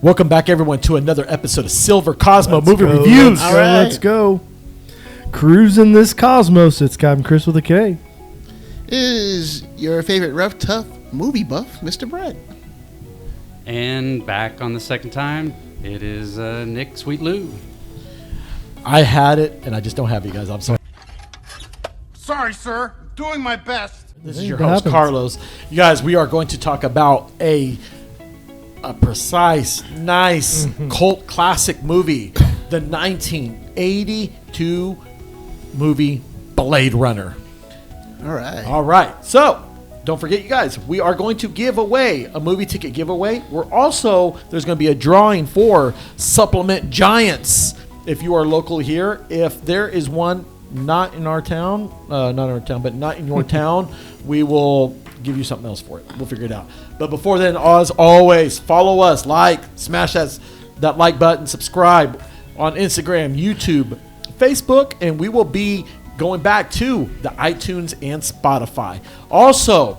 Welcome back, everyone, to another episode of Silver Cosmo Movie Reviews. Let's go. Cruising this cosmos. It's Captain Chris with a K. Is your favorite rough, tough movie buff, Mr. Brett? And back on the second time, it is Nick Sweet Lou. I had it, and I just don't have you guys. I'm sorry. Sorry, sir. Doing my best. This is your host, Carlos. You guys, we are going to talk about a precise, nice cult classic movie, the 1982 movie Blade Runner. All right. So, don't forget, you guys, we are going to give away a movie ticket giveaway. There's going to be a drawing for Supplement Giants. If you are local here, if there is one not in our town, but not in your town, we will give you something else for it. We'll figure it out. But before then, as always, follow us, smash that like button, subscribe on Instagram, YouTube, Facebook, and we will be going back to the iTunes and Spotify. Also,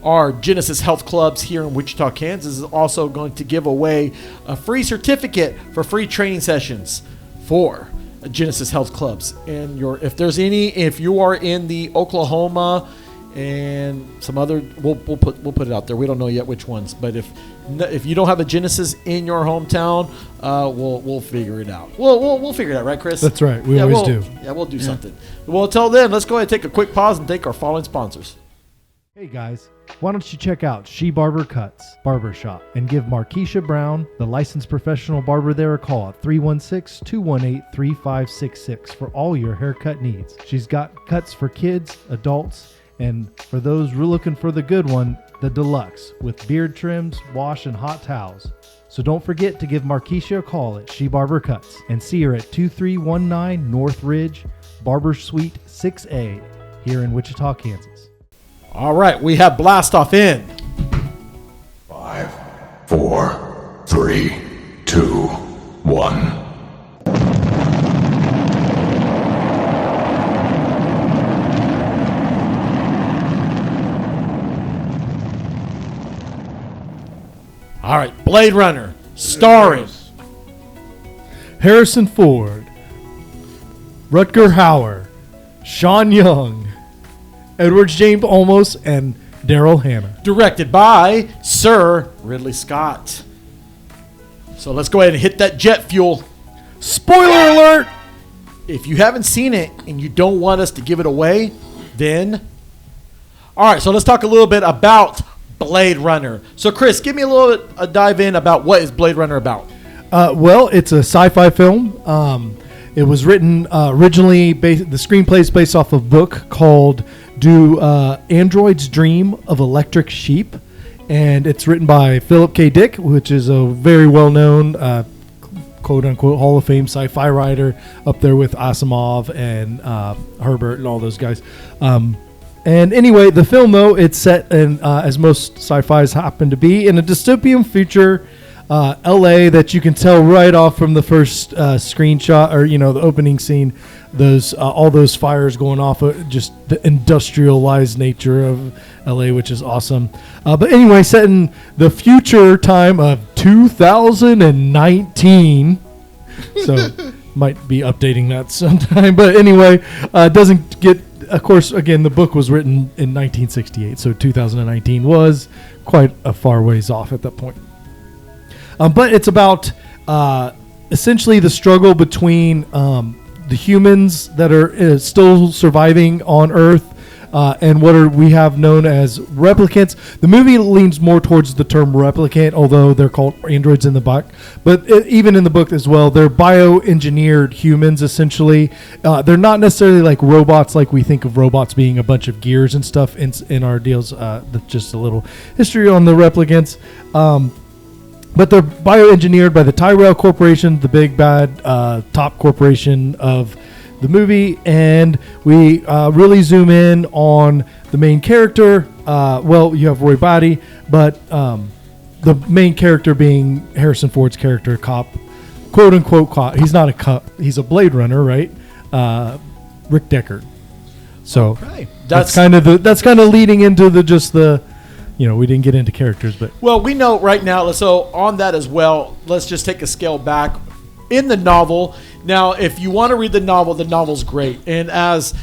our Genesis Health Clubs here in Wichita, Kansas is also going to give away a free certificate for free training sessions for Genesis Health Clubs. And if you are in the Oklahoma and some other, we'll put it out there. We don't know yet which ones, but if you don't have a Genesis in your hometown, we'll figure it out. We'll figure it out, right, Chris? That's right. We always do. Yeah, we'll do something. Well, until then, let's go ahead and take a quick pause and thank our following sponsors. Hey guys, why don't you check out She Barber Cuts Barbershop and give Markeisha Brown, the licensed professional barber there, a call at 316-218-3566 for all your haircut needs. She's got cuts for kids, adults, and for those looking for the good one, the deluxe with beard trims, wash, and hot towels. So don't forget to give Markeisha a call at She Barber Cuts and see her at 2319 North Ridge, Barber Suite 6A here in Wichita, Kansas. All right, we have Blast Off in 5, 4, 3, 2, 1. All right, Blade Runner, starring Harrison Ford, Rutger Hauer, Sean Young, Edward James Olmos, and Daryl Hannah. Directed by Sir Ridley Scott. So let's go ahead and hit that jet fuel. Spoiler alert! If you haven't seen it and you don't want us to give it away, then... All right, so let's talk a little bit about Blade Runner. So Chris, give me a little bit a dive in about what is Blade Runner about. Well, it's a sci-fi film. It was written originally, the screenplay is based off of a book called Do Androids Dream of Electric Sheep? And it's written by Philip K. Dick, which is a very well-known, quote-unquote, Hall of Fame sci-fi writer up there with Asimov and Herbert and all those guys. And anyway, the film, though, it's set in, as most sci-fis happen to be, in a dystopian future, L.A. that you can tell right off from the first screenshot, or the opening scene. All those fires going off, just the industrialized nature of L.A., which is awesome. But anyway, set in the future time of 2019, so might be updating that sometime. But anyway, doesn't get. Of course, again, the book was written in 1968, so 2019 was quite a far ways off at that point. But it's about essentially the struggle between the humans that are still surviving on Earth and what we have known as replicants. The movie leans more towards the term replicant, although they're called androids in the book. But even in the book as well, they're bioengineered humans, essentially. They're not necessarily like robots, like we think of robots being a bunch of gears and stuff in our deals. Just a little history on the replicants. But they're bioengineered by the Tyrell Corporation, the big bad top corporation of the movie, and we really zoom in on the main character. You have Roy Batty, but the main character being Harrison Ford's character, cop, quote unquote cop. He's not a cop; he's a Blade Runner, right? Rick Deckard. So okay. that's kind of leading into the we didn't get into characters, but Well, we know right now, so on that as well, let's just take a scale back. In the novel, now, if you want to read the novel's great. And as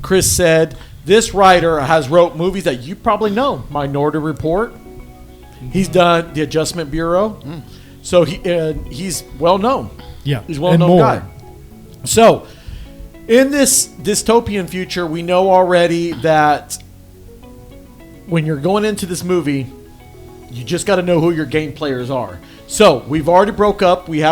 Chris said, this writer has wrote movies that you probably know. Minority Report. He's done The Adjustment Bureau. So he's well known. yeah, He's a well-known guy. So, in this dystopian future, we know already that when you're going into this movie, you just got to know who your game players are. So, we've already broke up. You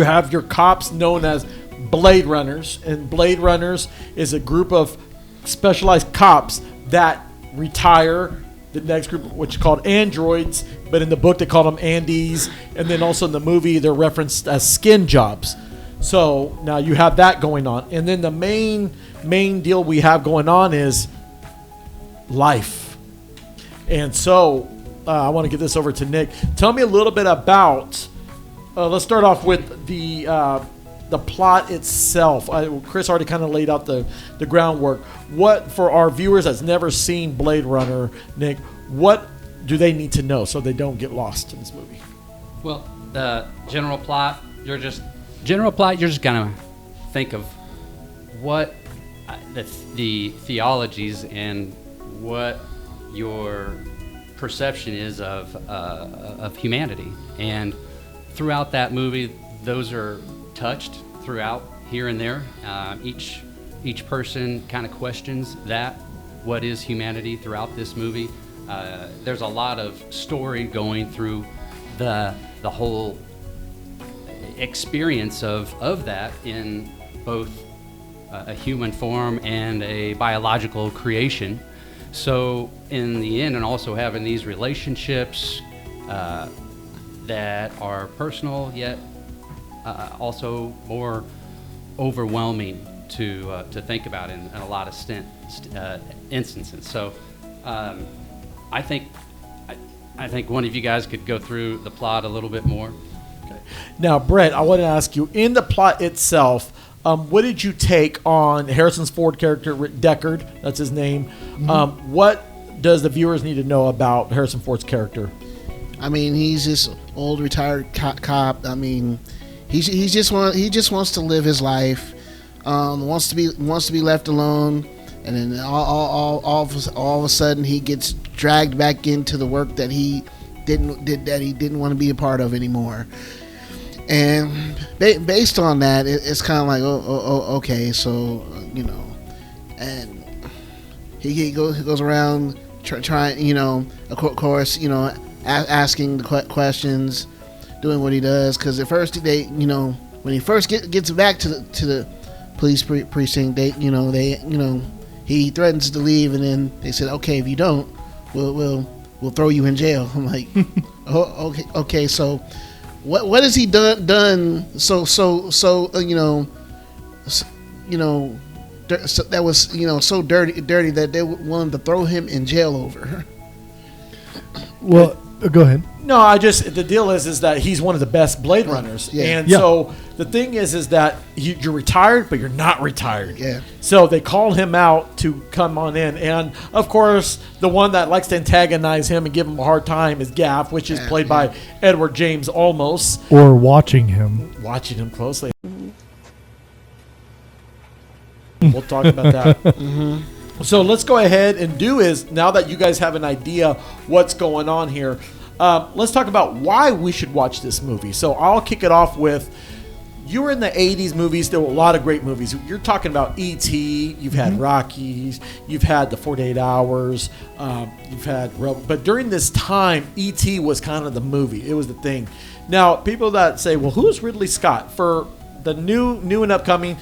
have your cops known as Blade Runners. And Blade Runners is a group of specialized cops that retire. The next group, which is called androids, but in the book they call them Andes, and then also in the movie they're referenced as skin jobs. So now you have that going on, and then the main deal we have going on is life. And so I want to give this over to Nick. Tell me a little bit about. Let's start off with the plot itself. Chris already kind of laid out the groundwork. What, for our viewers that's never seen Blade Runner, Nick, what do they need to know so they don't get lost in this movie? Well, the general plot, you're just gonna think of what the theologies and what your perception is of humanity. And throughout that movie, those are touched throughout here and there. Each person kind of questions that, what is humanity, throughout this movie. There's a lot of story going through the whole experience of that in both a human form and a biological creation. So in the end, and also having these relationships that are personal yet also more overwhelming to think about in a lot of instances. So I think one of you guys could go through the plot a little bit more. Okay. Now, Brett, I want to ask you, in the plot itself, what did you take on Harrison Ford character, Deckard? That's his name. Mm-hmm. What does the viewers need to know about Harrison Ford's character? I mean, he's this old retired cop. I mean, he just wants to live his life. Wants to be left alone, and then all of a sudden he gets dragged back into the work that he didn't want to be a part of anymore. And based on that, it's kind of like, okay, so and he goes around trying, of course, asking the questions, doing what he does. Because at first when he first gets back to the police precinct, he threatens to leave, and then they said, okay, if you don't, we'll throw you in jail. I'm like, okay, so what has he done so that was so dirty that they wanted to throw him in jail over? Well, go ahead. No, the deal is that he's one of the best Blade Runners. Yeah. And so the thing is that you're retired, but you're not retired. Yeah. So they call him out to come on in. And, of course, the one that likes to antagonize him and give him a hard time is Gaff, which is played by Edward James Olmos. Or watching him. Watching him closely. We'll talk about that. Mm-hmm. So let's go ahead and now that you guys have an idea what's going on here, let's talk about why we should watch this movie. So I'll kick it off with, you were in the 80s movies. There were a lot of great movies. You're talking about E.T., you've had Rockies, you've had The 48 Hours, you've had... But during this time, E.T. was kind of the movie. It was the thing. Now, people that say, well, who's Ridley Scott? For the new and upcoming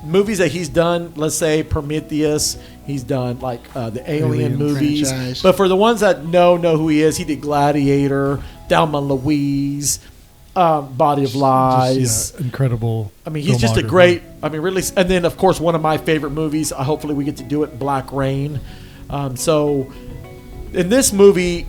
movies that he's done, let's say Prometheus, he's done like the Alien movies. Franchise. But for the ones that know who he is, he did Gladiator, Thelma and Louise, Body of Lies. Incredible. I mean, he's just a great. I mean, really. And then, of course, one of my favorite movies. Hopefully, we get to do it. Black Rain. So, in this movie,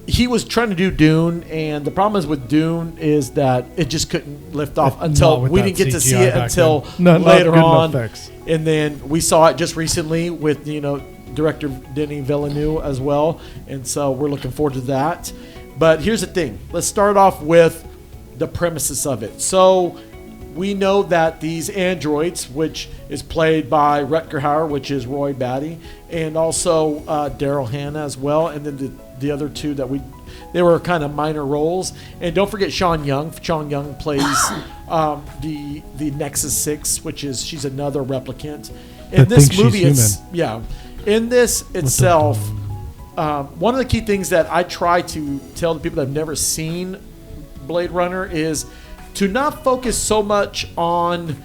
he was trying to do Dune, and the problem is with Dune is that it just couldn't lift off until we didn't get to see it until later on. Effects. And then we saw it just recently with director Denis Villeneuve as well, and so we're looking forward to that. But here's the thing. Let's start off with the premises of it. So we know that these androids, which is played by Rutger Hauer, which is Roy Batty, and also Daryl Hannah as well, and then the other two that they were kind of minor roles. And don't forget Sean Young. Sean Young plays the Nexus 6, which is she's another replicant. In this movie, in this itself, one of the key things that I try to tell the people that have never seen Blade Runner is to not focus so much on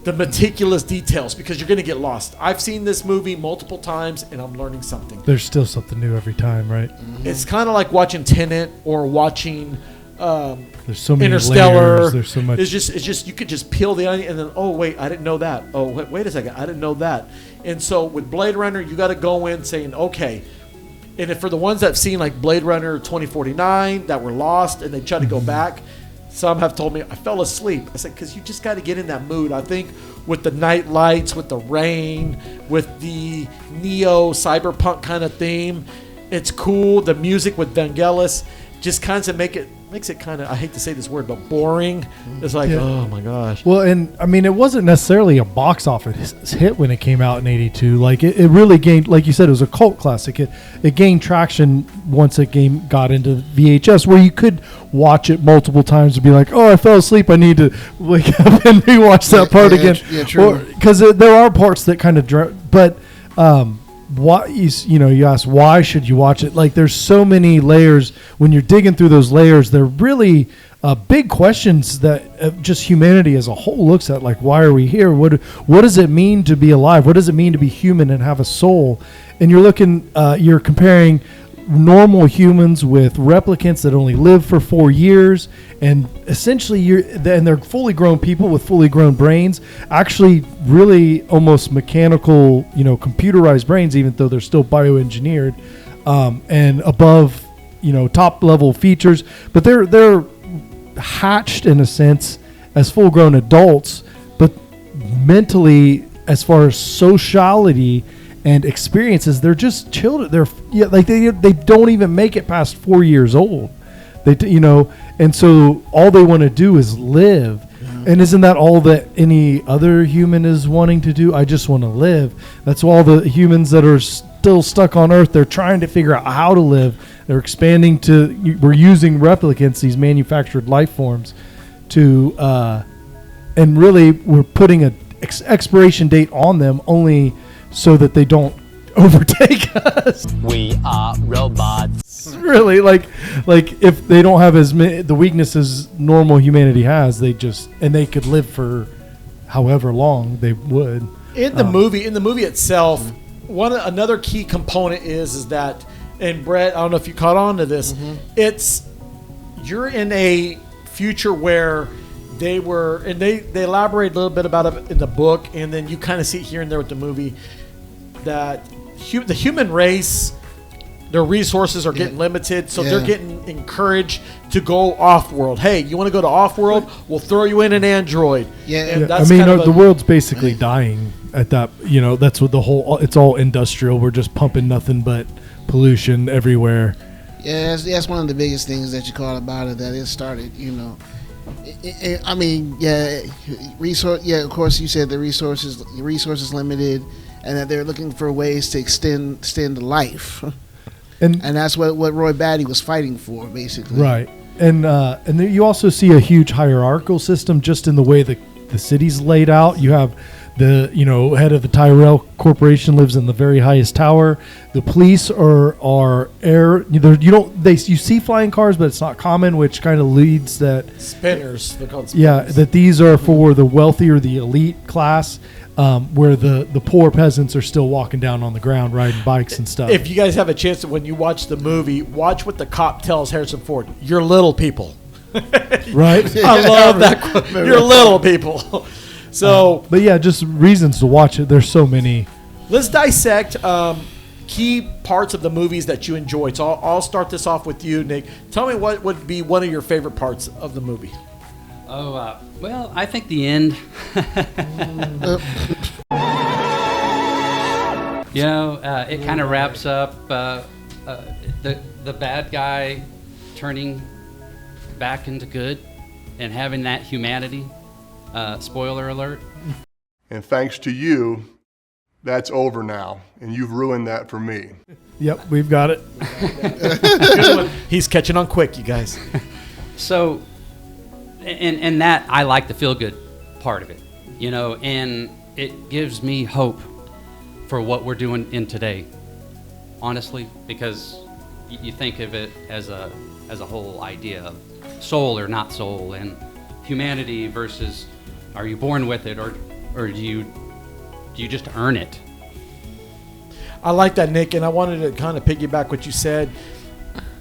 the meticulous details, because you're going to get lost. I've seen this movie multiple times and I'm learning something. There's still something new every time, right? It's kind of like watching Tenet or watching there's so many Interstellar. layers. There's so much. It's just you could just peel the onion and then, oh wait, I didn't know that. Oh wait a second, I didn't know that. And so with Blade Runner, you got to go in saying, okay. And if for the ones that have seen like Blade Runner 2049 that were lost and they try to go back, some have told me I fell asleep. I said, because you just got to get in that mood. I think with the night lights, with the rain, with the neo cyberpunk kind of theme, it's cool. The music with Vangelis just kind of makes it kind of, I hate to say this word, but boring. It's like, oh my gosh. Well, and I mean, it wasn't necessarily a box office hit when it came out in '82. Like it really gained, like you said, it was a cult classic. It gained traction once it got into VHS, where you could watch it multiple times and be like, oh, I fell asleep. I need to wake up and rewatch that part again. Yeah, true. Because there are parts that kind of, but why you ask why should you watch it? Like there's so many layers. When you're digging through those layers, they're really big questions that just humanity as a whole looks at. Like, why are we here? What does it mean to be alive? What does it mean to be human and have a soul? And you're comparing normal humans with replicants that only live for 4 years, and essentially they're fully grown people with fully grown brains, actually really almost mechanical, computerized brains, even though they're still bioengineered, and above, top level features, but they're hatched in a sense as full grown adults, but mentally, as far as sociality and experiences, they're just children. They don't even make it past 4 years old. And so all they want to do is live. Yeah. And isn't that all that any other human is wanting to do? I just want to live. That's all the humans that are still stuck on Earth. They're trying to figure out how to live. They're expanding we're using replicants, these manufactured life forms, and really we're putting an expiration date on them only so that they don't overtake us. We are robots. Really, like if they don't have as many the weaknesses normal humanity has, they could live for however long they would. In the movie itself, another key component is that, and Brett, I don't know if you caught on to this, you're in a future where they were, and they elaborate a little bit about it in the book, and then you kind of see it here and there with the movie, that the human race, their resources are getting limited, so they're getting encouraged to go off-world. Hey, you want to go to off-world? We'll throw you in an android. That's the world's basically dying at that. That's what it's all industrial. We're just pumping nothing but pollution everywhere. Yeah, that's one of the biggest things that you call about it, that it started, resource. Yeah, of course, you said the resources limited, and that they're looking for ways to extend the life, and that's what Roy Batty was fighting for, basically. Right, and then you also see a huge hierarchical system just in the way the city's laid out. You have the head of the Tyrell Corporation lives in the very highest tower. The police are air. You see flying cars, but it's not common, which kind of leads that spinners. They're called spinners. Yeah, that these are for the wealthy or the elite class, where the poor peasants are still walking down on the ground riding bikes and stuff. If you guys have a chance to, when you watch the movie, watch what the cop tells Harrison Ford. You're little people. Right? I love that quote. You're little people. So, but yeah, just reasons to watch it. There's so many. Let's dissect key parts of the movies that you enjoyed. So I'll start this off with you, Nick. Tell me what would be one of your favorite parts of the movie. Well, I think the end. You know, it kind of wraps up the bad guy turning back into good and having that humanity. Spoiler alert. And thanks to you, that's over now, and you've ruined that for me. Yep, we've got it. He's catching on quick, you guys. So, and that, I like the feel-good part of it, you know, and it gives me hope for what we're doing in today, honestly, because you think of it as a whole idea of soul or not soul, and humanity versus are you born with it, or do you just earn it? I like that, Nick, and I wanted to kind of piggyback what you said.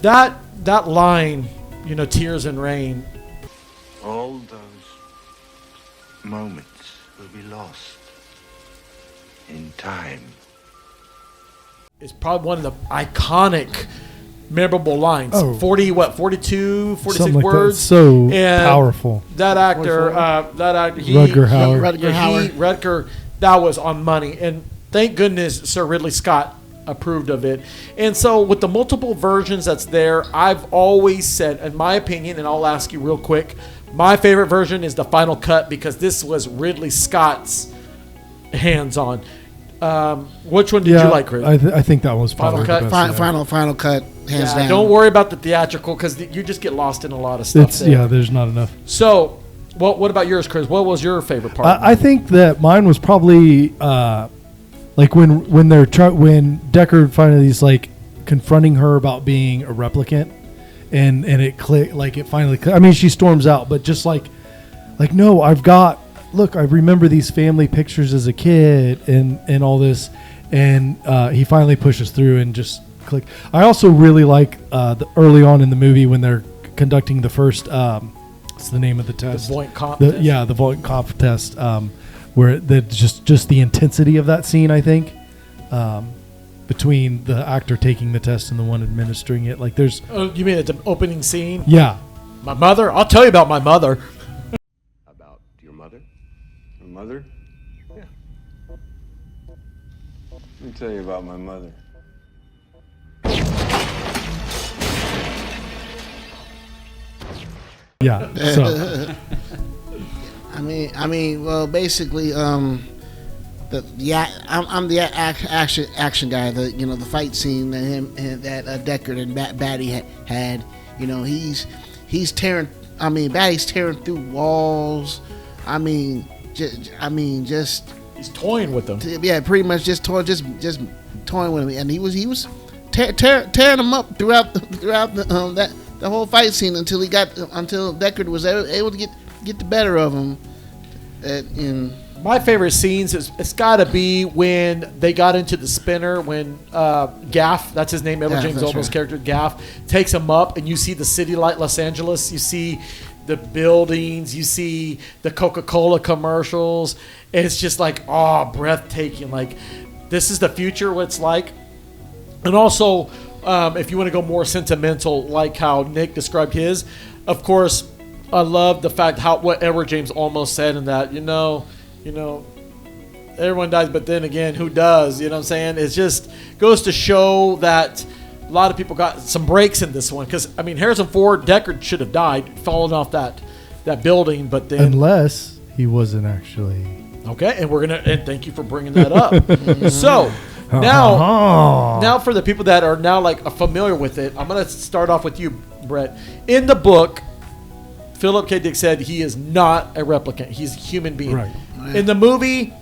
That line, you know, tears and rain. All those moments will be lost in time. It's probably one of the iconic, memorable lines. Oh. 42, 46 Something like words. that. So And powerful. That actor, Rutger Hauer. Rutger, that was on money. And thank goodness Sir Ridley Scott approved of it. And so with the multiple versions that's there, I've always said, in my opinion, and I'll ask you real quick, my favorite version is the final cut because this was Ridley Scott's hands-on. Which one did you like, Chris? I think that was Final probably cut? the best. Final cut, hands down. Don't worry about the theatrical because you just get lost in a lot of stuff there. There's not enough. So, what about yours, Chris? What was your favorite part? I think that mine was probably like when when Deckard finally is like confronting her about being a replicant, and it clicked, like it finally. I mean, she storms out, but just like no, I remember these family pictures as a kid and all this, and he finally pushes through and just click. I also really like the early on in the movie when they're conducting the first. What's the name of the test? The Voight-Kampff test? Yeah, the Voight-Kampff test, where just the intensity of that scene, I think, between the actor taking the test and the one administering it. Like, there's... Oh, you mean at the opening scene? Yeah. My mother? I'll tell you about my mother. About your mother? Your mother? Yeah. Let me tell you about my mother. Yeah. So... I mean, well, basically, I'm the action guy. The fight scene that Deckard and Batty had. You know, he's tearing. I mean, Batty's tearing through walls. Just he's toying with them. Yeah, pretty much just toying with him, and he was tearing them up throughout the whole fight scene until Deckard was able to get the better of him. My favorite scenes it's got to be when they got into the spinner when Gaff, that's his name, Edward James Olmos' character Gaff, takes him up and you see the city like Los Angeles, you see the buildings, you see the Coca-Cola commercials, and it's just like breathtaking. Like, this is the future, what it's like. And also, if you want to go more sentimental, like how Nick described his, of course, I love the fact what Edward James Olmos said in that, you know, everyone dies, but then again, who does? You know what I'm saying? It just goes to show that a lot of people got some breaks in this one. Because, I mean, Harrison Ford, Deckard should have died falling off that building, but then... Unless he wasn't actually... Okay, and thank you for bringing that up. So... Now for the people that are now familiar with it, I'm going to start off with you, Brett. In the book, Philip K. Dick said he is not a replicant. He's a human being. Right. In the movie,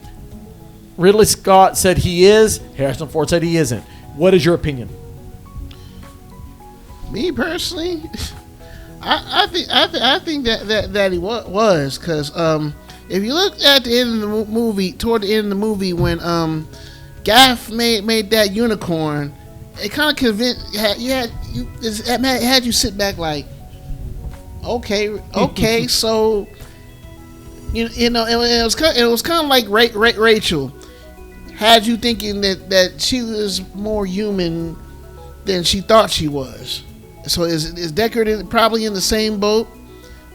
Ridley Scott said he is. Harrison Ford said he isn't. What is your opinion? Me personally, I think that he was because if you look at the end of the movie, toward the end of the movie when Gaff made that unicorn, it kind of convinced had you sit back like, okay, so you know it was kind of like Rachel had you thinking that she was more human than she thought she was. So is Deckard probably in the same boat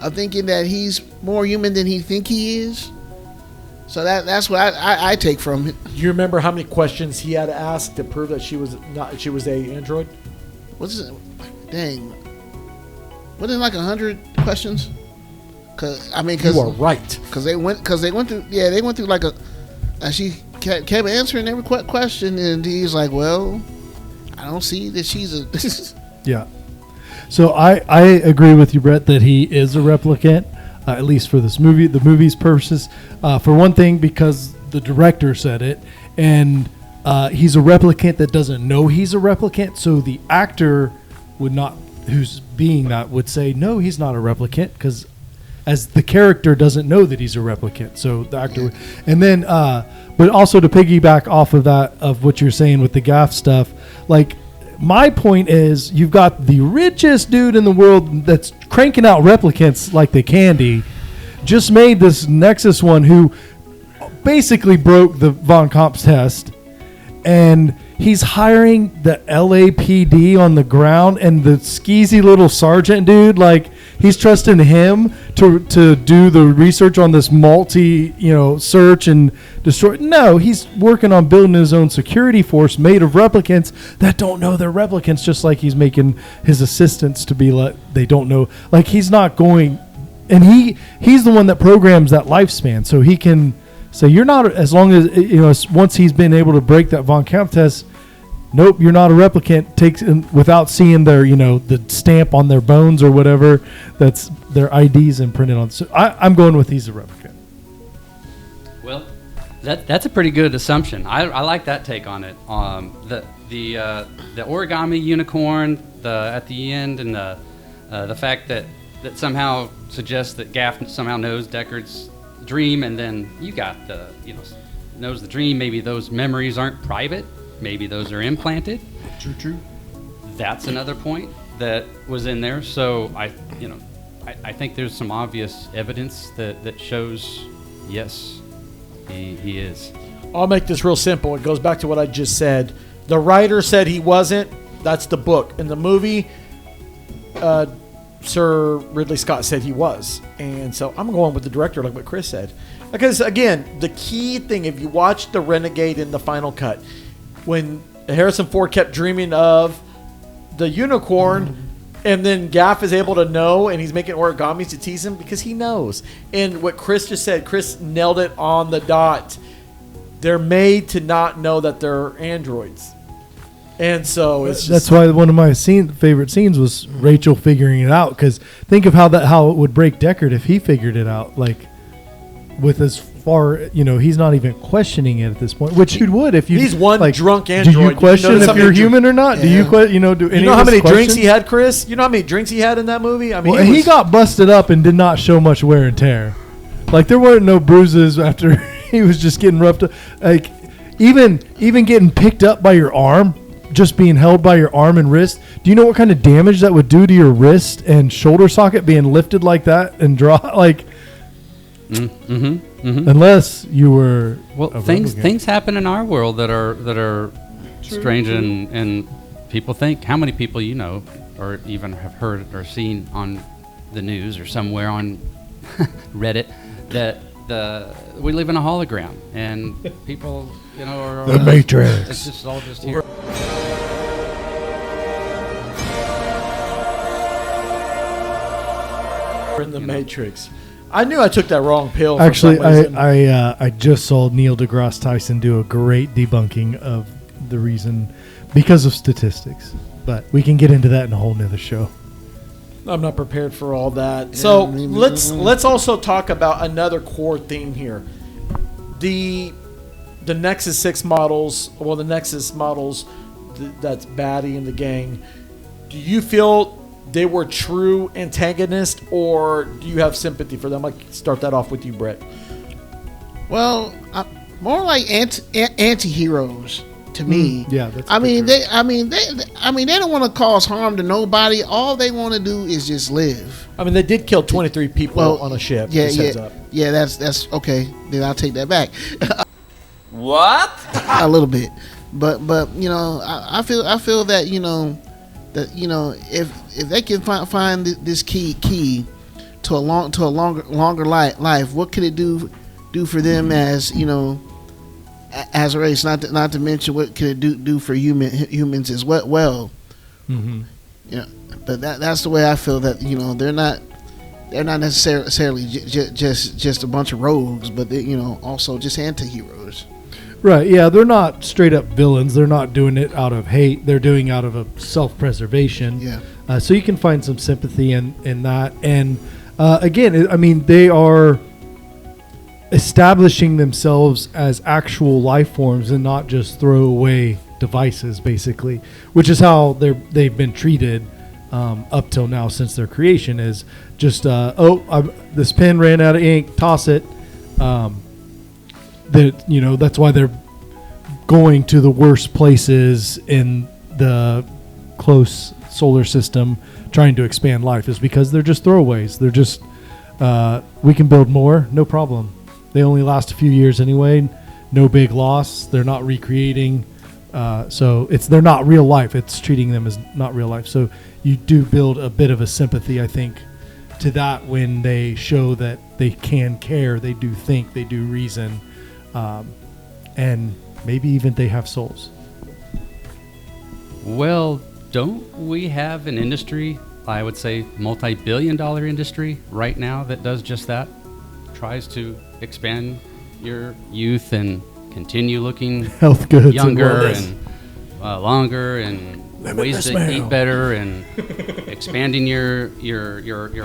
of thinking that he's more human than he think he is? So that's what I take from it. Do you remember how many questions he had to ask to prove that she was a android? What's it? Dang. Wasn't it like 100 questions? Cause You are right. Because they went through. Yeah, they went through like a. And she kept answering every question, and he's like, "Well, I don't see that she's a." Yeah. So I agree with you, Brett, that he is a replicant, at least for this movie, the movie's purposes. For one thing, because the director said it, and he's a replicant that doesn't know he's a replicant, so the actor would not, who's being that, would say, no, he's not a replicant, because as the character doesn't know that he's a replicant. So the actor would, and then, but also to piggyback off of that, of what you're saying with the gaff stuff, like, my point is, you've got the richest dude in the world that's cranking out replicants like the candy, just made this Nexus one who basically broke the Von Kamp's test, and he's hiring the LAPD on the ground, and the skeezy little sergeant dude, like, he's trusting him to do the research on this search and destroy. No, he's working on building his own security force made of replicants that don't know they're replicants, just like he's making his assistants to be like, they don't know. Like, he's not going, and he's the one that programs that lifespan, so he can say, you're not, as long as, once he's been able to break that Von Kampf test, nope, you're not a replicant, takes without seeing their, the stamp on their bones or whatever, that's their IDs imprinted on. So I'm going with he's a replicant. Well, that's a pretty good assumption. I like that take on it. The origami unicorn, at the end, and the fact that somehow suggests that Gaff somehow knows Deckard's dream, and then you got knows the dream. Maybe those memories aren't private. Maybe those are implanted. True. That's another point that was in there. So I think there's some obvious evidence that shows, yes, he is. I'll make this real simple. It goes back to what I just said. The writer said he wasn't. That's the book. In the movie, Sir Ridley Scott said he was. And so I'm going with the director, like what Chris said. Because, again, the key thing, if you watch The Renegade in the final cut, when Harrison Ford kept dreaming of the unicorn, and then Gaff is able to know, and he's making origamis to tease him because he knows. And what Chris just said, Chris nailed it on the dot. They're made to not know that they're androids. And so it's just, that's why one of my favorite scenes was Rachel figuring it out, because think of how it would break Deckard if he figured it out, like, with as far, he's not even questioning it at this point, which you would if you. He's one like, drunk android. Do you question if you're human or not? Yeah. Do you do any? You know how many drinks he had, Chris? You know how many drinks he had in that movie? I mean, he got busted up and did not show much wear and tear. Like, there weren't no bruises after he was just getting roughed up. Like, even getting picked up by your arm, just being held by your arm and wrist. Do you know what kind of damage that would do to your wrist and shoulder socket being lifted like that and like? Unless you were things happen in our world that are strange. And people think, how many people or even have heard or seen on the news or somewhere on Reddit that we live in a hologram, and people are the Matrix. It's just all just here. We're in the Matrix. I knew I took that wrong pill. Actually, I just saw Neil deGrasse Tyson do a great debunking of the reason because of statistics, but we can get into that in a whole nother show. I'm not prepared for all that. So let's also talk about another core theme here. The Nexus 6 models, well, the Nexus models, that's Batty and the gang. Do you feel they were true antagonists, or do you have sympathy for them? I'd like to start that off with you, Brett. Well, more like anti-heroes to me. Yeah, that's. They don't want to cause harm to nobody. All they want to do is just live. I mean, they did kill 23 people on a ship. Yeah, just heads up. Yeah. That's okay. Then I'll take that back. What? A little bit, but I feel that if they can find this key to a longer life, what can it do do for them as as a race. Not to mention what could it do for humans as well. Mm-hmm. But that's the way I feel, that they're not necessarily just a bunch of rogues, but they, also just anti-heroes. Right, yeah, they're not straight up villains. They're not doing it out of hate. They're doing it out of a self-preservation. Yeah. So you can find some sympathy in that. And again, I mean, they are establishing themselves as actual life forms and not just throwaway devices, basically, which is how they've been treated up till now since their creation. Is just this pen ran out of ink, toss it. That's why they're going to the worst places in the close solar system trying to expand life, is because they're just throwaways. They're just we can build more, no problem. They only last a few years anyway, no big loss. They're not recreating, so they're not real life. It's treating them as not real life. So you do build a bit of a sympathy, I think, to that when they show that they can care, they do think, they do reason. And maybe even they have souls. Well, don't we have an industry, I would say multi-billion-dollar industry right now that does just that? Tries to expand your youth and continue looking health goods younger and longer, and ways to eat better, and expanding your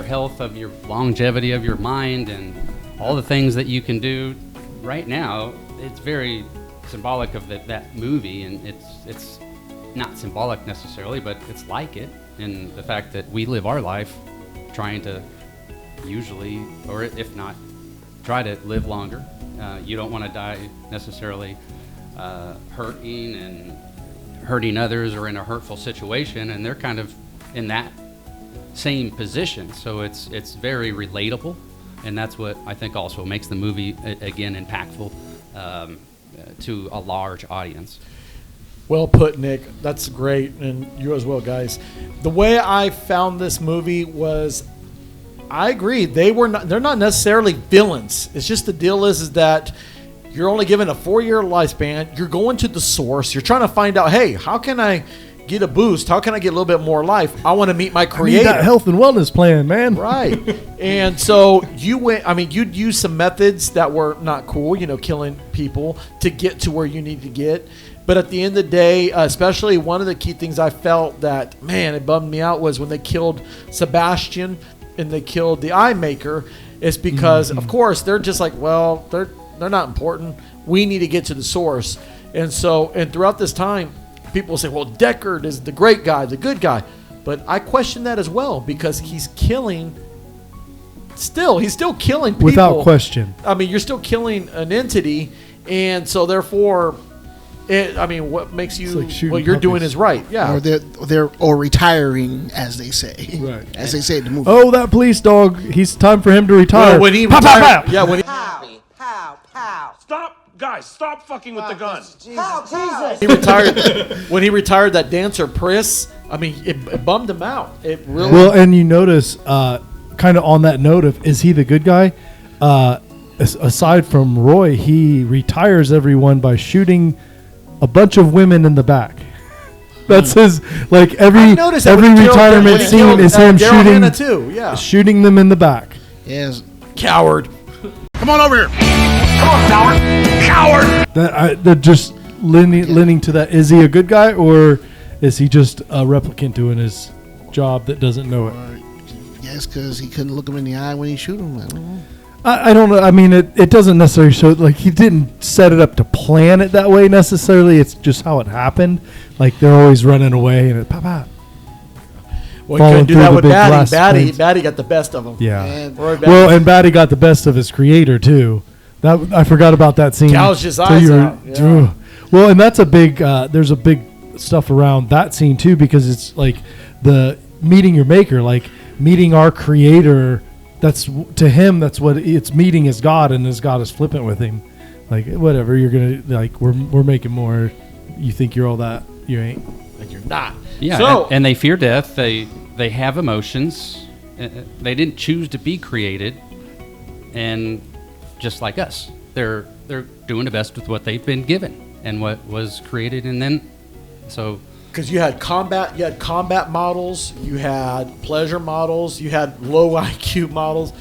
health, of your longevity of your mind, and all the things that you can do. Right now, it's very symbolic of that movie, and it's not symbolic necessarily, but it's like it, in the fact that we live our life trying to usually, or if not, try to live longer. You don't want to die necessarily hurting and hurting others or in a hurtful situation, and they're kind of in that same position. So it's very relatable. And that's what I think also makes the movie, again, impactful to a large audience. Well put, Nick. That's great, and you as well, guys. The way I found this movie was, I agree. They're not necessarily villains. It's just the deal is that you're only given a 4-year lifespan. You're going to the source. You're trying to find out, hey, how can I get a boost? How can I get a little bit more life? I want to meet my creator. I need that health and wellness plan, man. Right. And so you'd use some methods that were not cool, killing people to get to where you need to get. But at the end of the day, especially one of the key things I felt that, man, it bummed me out, was when they killed Sebastian and they killed the eye maker. It's because, of course, they're just like, well, they're not important. We need to get to the source. And throughout this time, people say, well, Deckard is the great guy, the good guy. But I question that as well, because he's killing he's still killing people. Without question. I mean, you're still killing an entity. And so therefore, what makes you, like what you're doing is right. Yeah. Or retiring, as they say. Right. As they say in the movie. Oh, that police dog. He's time for him to retire. Well, when he pow, retired, pow, pow. yeah, when he, Stop, guys, stop fucking with the gun. when he retired that dancer Priss, it bummed him out. It really. Well, and you notice, kind of on that note of, is he the good guy? Aside from Roy, he retires everyone by shooting a bunch of women in the back. That's his, every retirement scene is him shooting them in the back. Yes. Coward. Come on over here. Come on, coward. They're just leaning to that. Is he a good guy, or is he just a replicant doing his job that doesn't know it? Yes, because he couldn't look him in the eye when he shoot him. I don't know. I don't know. I mean, it doesn't necessarily show, he didn't set it up to plan it that way necessarily. It's just how it happened. They're always running away and pop out. Well, he couldn't do that with Batty. Batty got the best of him. Yeah. And Batty got the best of his creator too. That I forgot about that scene. Gouged his eyes out. Yeah. Well, and that's a big. There's a big stuff around that scene too, because it's the meeting your maker, meeting our creator. That's to him. That's what it's meeting his God, and his God is flippant with him. Whatever, you're gonna we're making more. You think you're all that? You ain't. And you're not. Yeah, so, and they fear death. They have emotions. They didn't choose to be created, and just like us. They're doing the best with what they've been given and what was created, and then so. Because you had combat models, you had pleasure models, you had low IQ models.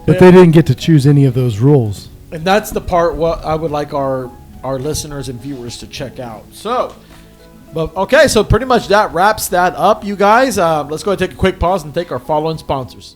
But they didn't get to choose any of those roles. And that's the part what I would like our listeners and viewers to check out. So, but okay, so pretty much that wraps that up, you guys. Let's go ahead and take a quick pause and thank our following sponsors.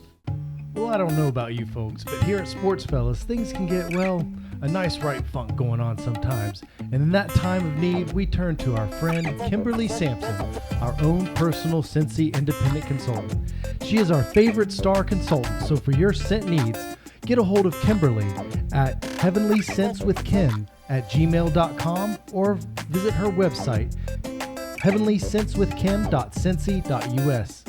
Well, I don't know about you folks, but here at Sports Fellas, things can get, well, a nice right funk going on sometimes. And in that time of need, we turn to our friend Kimberly Sampson, our own personal Cincy independent consultant. She is our favorite star consultant, so for your scent needs, get a hold of Kimberly at heavenlyscentswithkim@gmail.com or visit her website, heavenlyscentswithkim.cincy.us.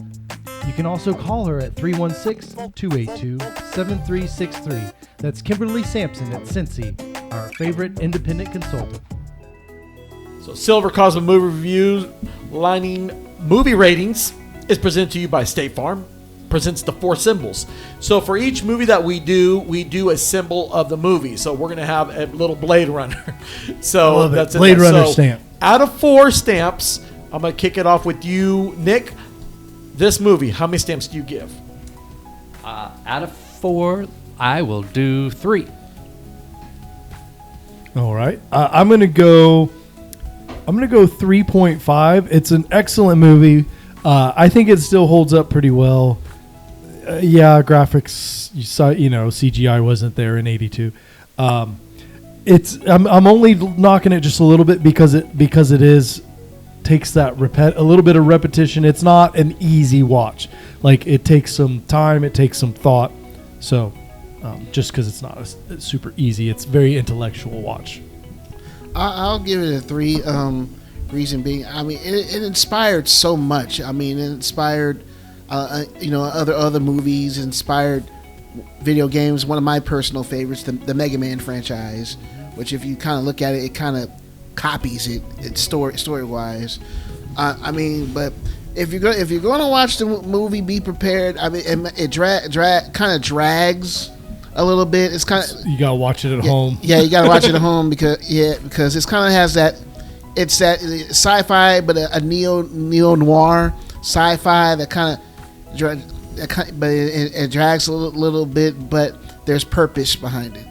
You can also call her at 316-282-7363. That's Kimberly Sampson at Cincy, our favorite independent consultant. So Silver Cosmo Movie Reviews lining movie ratings is presented to you by State Farm. Presents the 4 symbols. So for each movie that we do a symbol of the movie. So we're going to have a little Blade Runner. So that's Blade Runner stamp. Out of 4 stamps, I'm going to kick it off with you, Nick. This movie, how many stamps do you give? Out of 4, I will do 3. All right. I'm going to go 3.5. It's an excellent movie. I think it still holds up pretty well. Graphics, CGI wasn't there in '82. I'm only knocking it just a little bit because it is takes that a little bit of repetition. It's not an easy watch. Like, it takes some time, it takes some thought. So just because it's not a super easy, it's very intellectual watch. I'll give it a 3. Reason being, I mean, it inspired so much. I mean, it inspired, other movies, inspired video games. One of my personal favorites, the Mega Man franchise, which if you kind of look at it, it kind of copies it story wise. I mean, but if you're going to watch the movie, be prepared. I mean, it kind of drags a little bit. It's kind of, you gotta watch it at home. Yeah, you gotta watch it at home because it's kind of has that. It's that sci-fi, but a neo-noir sci-fi that kind of, but it drags a little bit, but there's purpose behind it.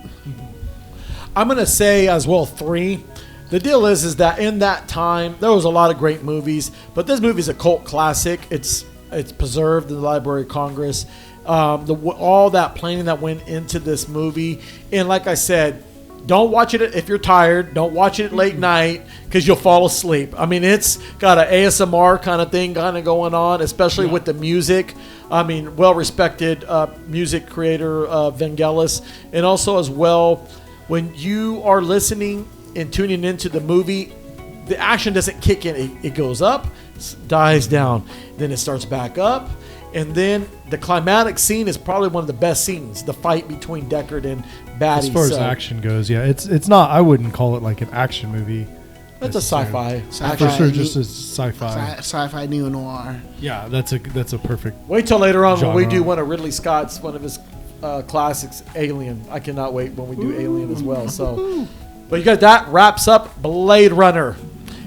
I'm going to say as well 3. The deal is that in that time, there was a lot of great movies, but this movie is a cult classic. It's preserved in the Library of Congress. All that planning that went into this movie, and like I said, don't watch it if you're tired. Don't watch it late night because you'll fall asleep. I mean, it's got an ASMR kind of thing kind of going on, especially with the music. I mean, well-respected music creator Vangelis. And also as well, when you are listening and tuning into the movie, the action doesn't kick in. It goes up, dies down, then it starts back up. And then the climatic scene is probably one of the best scenes, the fight between Deckard and Batty. As far as action goes, yeah, it's not. I wouldn't call it like an action movie. It's a sci-fi. Just a sci-fi. Sci-fi neo-noir. Yeah, that's a perfect. Wait till later on genre. when we do one of Ridley Scott's, one of his classics, Alien. I cannot wait when we do Alien as well. So, but you guys, that wraps up Blade Runner.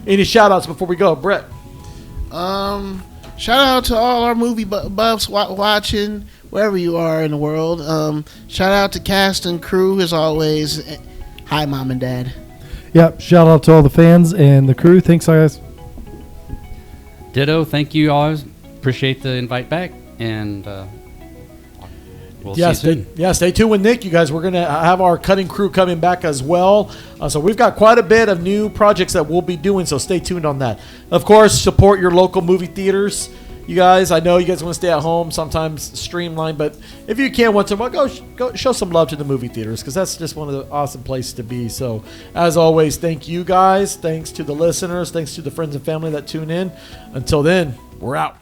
Any shout-outs before we go, Brett? Shout out to all our movie buffs watching wherever you are in the world. Shout out to cast and crew as always. Hi, Mom and Dad. Yep. Shout out to all the fans and the crew. Thanks, guys. Ditto. Thank you all. Appreciate the invite back, and we'll see you soon. Stay tuned with Nick. You guys, we're going to have our cutting crew coming back as well. So we've got quite a bit of new projects that we'll be doing, so stay tuned on that. Of course, support your local movie theaters. You guys, I know you guys want to stay at home, sometimes streamline, but if you can once in a while, go show some love to the movie theaters because that's just one of the awesome places to be. So, as always, thank you guys. Thanks to the listeners. Thanks to the friends and family that tune in. Until then, we're out.